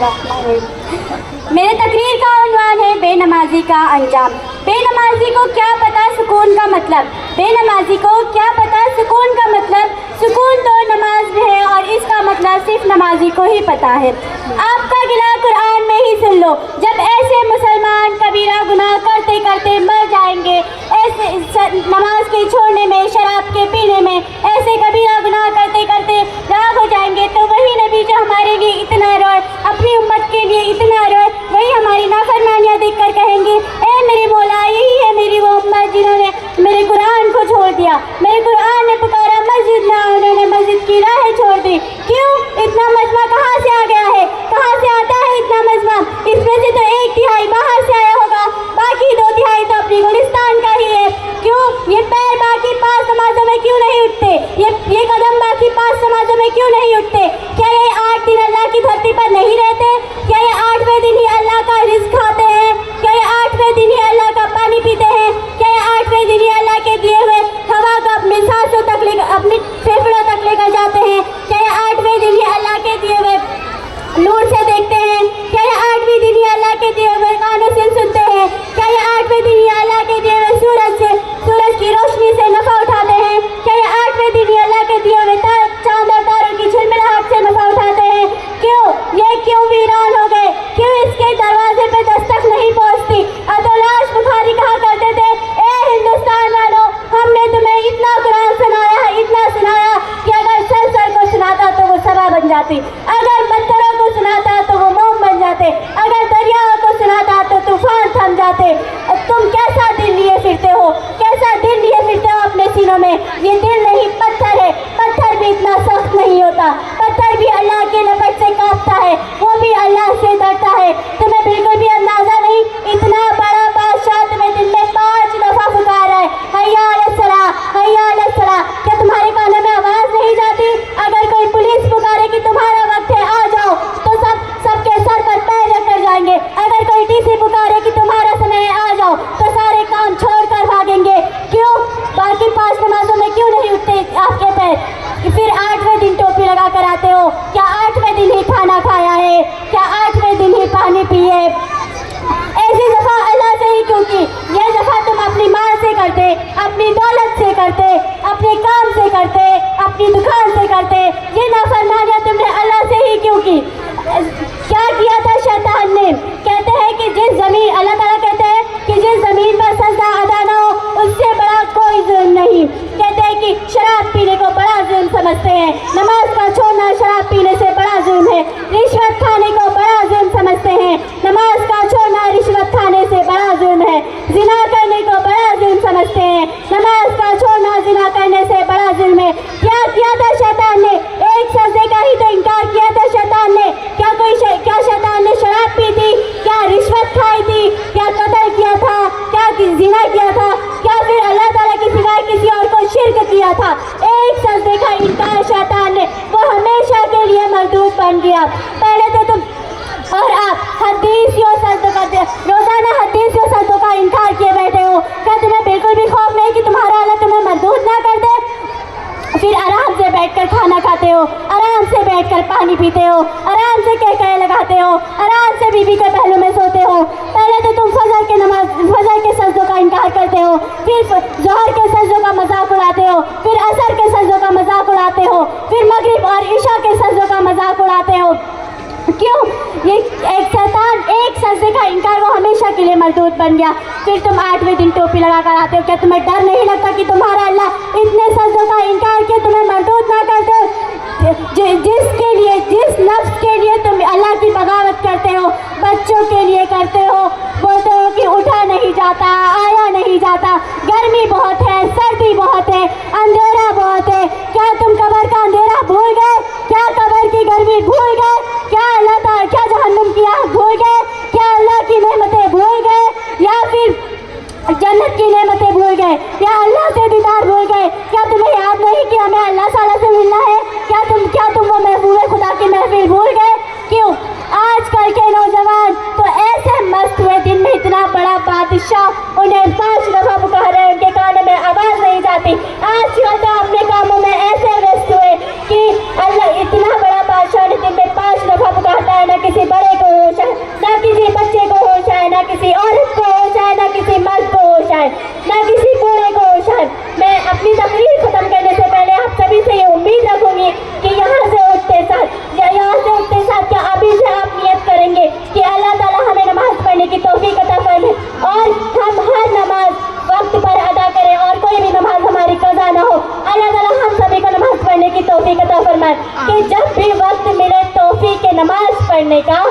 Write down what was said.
बिस्मिल्लाहिर्रहमानिर्रहीम। मेरे तकरीर का उन्वान है बेनमाजी का अंजाम। बेनमाजी को क्या पता सुकून का मतलब, बेनमाजी को क्या पता सुकून का मतलब, सुकून तो नमाज में है और इसका मतलब सिर्फ नमाजी को ही पता है। आपका गिला कुरान में ही सुन लो, जब ऐसे मुसलमान कबीरा गुनाह करते करते मर जाएंगे, ऐसे नमाज के छोड़ने में, शराब के पीने में, ऐसे कबीरा गुनाह करते करते राख हो जाएंगे, तो वही नबी जो हमारे लिए इतना रोए, अपनी उम्मत के लिए इतना रोए, वही हमारी नाफरमानियाँ देख कर कहेंगे, ए मेरे मौला, यही है मेरी वो उम्मत जिन्होंने मेरे कुरान को छोड़ दिया। मेरे कुरान ने पुकारा मस्जिद ना, उन्होंने मस्जिद की राहें छोड़ दी। क्यों? इतना मजमा कहाँ से आ गया है? कहाँ से आता है इतना मजमा? इसमें से तो 1/3 बाहर से आया होगा, बाकी 2/3 तो अपनी गुलिस्तान का ही है। क्यों? ये पैर बाकी 5 नमाजों में क्यों नहीं उठते? ये कदम बाकी 5 नमाजों में क्यों नहीं उठते? क्या ये 8 दिन अल्लाह की धरती पर नहीं रहते? क्या ये 8वें दिन ही अल्लाह का रिज़्क़ खाते हैं? क्या ये 8वें दिन ही अल्लाह का पानी पीते हैं? क्या ये 8वें दिन ही अल्लाह के दिए हुए हवा को अपने सांसों तक ले, अपने फेफड़ों तक लेकर जाते हैं? क्या ये 8वें दिन ही अल्लाह के दिए हुए नूर से देखते हैं? क्या ये 8वें दिन ही अल्लाह के दिए हुए कानों से सुनते हैं? क्या ये 8वें दिन ही अल्लाह के दिए हुए सूरज की रोशनी से नफा उठाते हैं? क्या ये 8वें दिन ही अल्लाह के दिए हुए चांद और तारों की झिलमिलाहट से नफा उठाते हैं? क्यों? ये क्यों वीरान हो गए? क्यों इसके दरवाजे पे दस्तक नहीं पहुंचती? अब्दुल्लाह बुखारी कहा करते थे, ए हिंदुस्तान वालों, हमने तुम्हें इतना कुरान सुनाया है, इतना सुनाया कि अगर सर को सुनाता तो वो सभा बन जाती, अगर पत्थरों को सुनाता तो वो मोम बन जाते, अगर दरियाओं को सुनाता तो तूफान थम जाते। तुम कैसा दिल लिए फिरते हो? कैसा दिल लिए फिरते हो अपने सीनों में? ये दिल नहीं, पत्थर है। पत्थर भी इतना सख्त नहीं होता, पत्थर भी अल्लाह के लपट से कांपता है, वो भी अल्लाह से डरता है। तुम्हें बिल्कुल भी अंदाजा नहीं, इतना बड़ा बादशाह तुम्हें दिन में 5 दफा पुकार रहा है, हैया अलैहि सलाह, हैया अलैहि सलाह। क्या तुम्हारे कानों में आवाज नहीं जाती? अगर कोई पुलिस पुकारे कि तुम्हारा वक्त है, आ जाओ, तो सबके सर पर पैर रखकर जाएंगे। अगर कोई डीसी पुकारे कि तुम्हारा समय है, आ जाओ, तो सारे काम छोड़कर भागेंगे। क्यों? बाकी 5 नमाजों में क्यों नहीं उठते आपके पैर? फिर 8वें दिन टोपी लगा कर आते हो। क्या 8वें दिन ही खाना खाया है? क्या 8वें दिन ही पानी पिए? ऐसी दफा अल्लाह से ही क्यों की? ये दफा तुम अपनी माल से करते, अपनी दौलत से करते, अपने काम से करते, अपनी दुकान से करते, ये नाफरमानियां तुमने अल्लाह से ही क्यों की? क्या किया था शैतान ने? कहते हैं कि जिस जमीन, अल्लाह ताला कहते हैं कि जिस जमीन पर सजदा अदा ना हो, उससे बड़ा कोई जुल्म नहीं। कहते हैं कि शराब पीने को बड़ा जुल्म समझते हैं, नमाज का छोड़ना शराब पीने से बड़ा जुल्म है, रिश्वत खाने को बड़ा जुल्म समझते हैं, नमाज का छोड़ना रिश्वत खाने से बड़ा जुल्म है, जिना करने को बड़ा जुल्म समझते हैं, नमाज का छोड़ना जिना करने से बड़ा जुल्म है। क्या किया था शैतान ने? एक सजदे का ही तो इनकार किया था शैतान ने। क्या शैतान ने शराब पी थी? क्या रिश्वत खाई थी? क्या कत्ल किया था? क्या जिना किया था? क्या फिर अल्लाह ताला की सिवाय किसी और को शिर्क किया था? एक सजदे का इनकार शैतान ने, वो हमेशा के लिए मरदूद बन गया। पहले तो तुम और आप हदीसियों सजदों का रोजाना हदीसियों सजदों का इनकार किए बैठे हो। क्या तुम्हें बिल्कुल भी खौफ नहीं कि तुम्हारा अल्लाह तुम्हें मरदूद ना कर दे? फिर आराम से बैठकर खाना खाते हो, आराम से बैठकर पानी पीते हो, आराम से कह लगाते हो, आराम से बीबी के पहलू में सोते हो। पहले तो तुम फजर के सजदों का इनकार करते हो, फिर ज़ोहर के सजदों का मजाक उड़ाते हो, फिर असर के सजदों का मजाक उड़ाते हो, फिर मगरिब और इशा के सजदों का मजाक उड़ाते हो। क्यों? ये एक शैतान एक सजदे का इनकार वो हमेशा के लिए मरदूद बन गया। फिर तुम 8वें दिन टोपी लगा कर आते हो। क्या तुम्हें डर नहीं लगता कि तुम्हारा अल्लाह इतने सजदों का इनकार किया तुम्हें मरदूद ना कर दे? जिसके लिए, जिस लफ्ज़ के लिए तुम अल्लाह की बगावत करते हो, बच्चों के लिए करते हो, बोलते हो कि उठा नहीं जाता, आया नहीं जाता, गर्मी बहुत है, सर्दी बहुत है, अंधेरा बहुत है। क्या तुम कब्र का अंधेरा भूल गए? क्या कब्र की गर्मी भूल गए? क्या अल्लाह ताला, क्या जहन्नुम की आग भूल गए? क्या अल्लाह की नेमतें भूल गए? या फिर जन्नत की नेमतें भूल गए? या अल्लाह से दीदार भूल गए? क्या तुम्हें याद नहीं कि हमें अल्लाह ताला से मिलना है? क्या तुम वो महबूब खुदा की महफिल भूल गए? क्यों? आजकल के नौजवान तो ऐसे मस्त हुए, दिन में इतना बड़ा बादशाह उन्हें 5 दफा पुकारे, उनके कान رحمت کہ جب بھی وقت ملے توفیق نماز پڑھنے کا